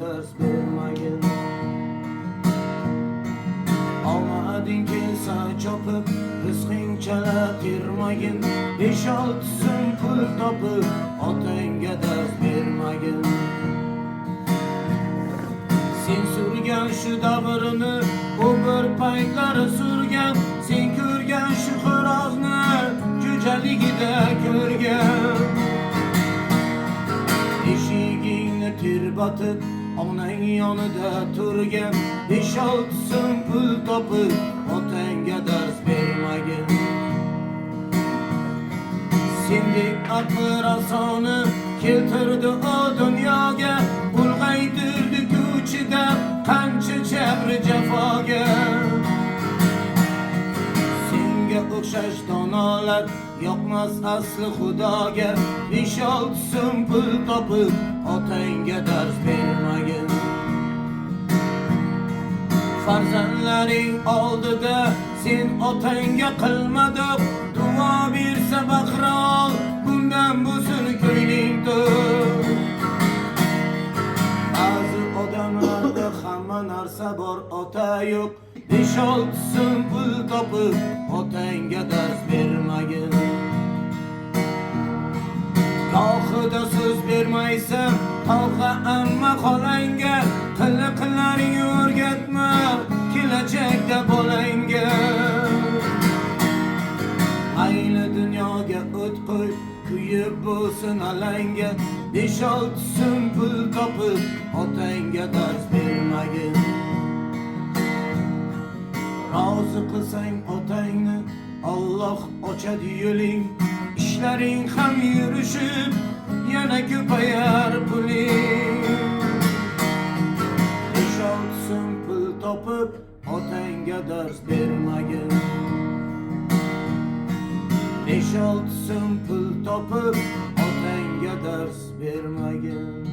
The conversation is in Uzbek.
ders bermagin. Omading kelsa chopib, rizqing chala termagin. 5-6 so'm pul topib, otangga dars bermagin. Sen surgan shu davrini, u bir paytlar surgan. Sen ko'rgan shu xo'rozni, ko'chaligida ko'rgan. Eshigingni terbatib, onang yonida turgan. 5-6 so'm pul topib, otangga dars bermagin. Sendek aqli rasoni keltirdi o dunyoga, ulg'aytirdi ko'chida qancha jabri jafoga. Senga o'xshash donolar yoqmas asli xudoga. 5-6 so'm pul topib, otangga dars bermagin. Farzandlaring oldida sen otangga qilmading duo, bersa baqrol bundan bo'lsin ko'ngling to'q. Ba'zi odamlarda hamma narsa bor, ota yo'q. 5-6 so'm pul topib, otangga dars bermagin. Gohida so'z bermaysan tog'a amma xolangga, qiliqlaring o'rgatma kelajakda bolangga. Ayni dunyoga o't qo'y, kuyib bo'lsin alanga. 5-6 so'm pul topib, otangga dars bermagin. Rozi qilsang otangni, Alloh ochadi yo'ling. İşlerin ham yurishib, yana ko'payar puling. 5-6 so'm pul topib, otangga dars bermagin. 5-6 so'm pul topib, otangga dars bermagin.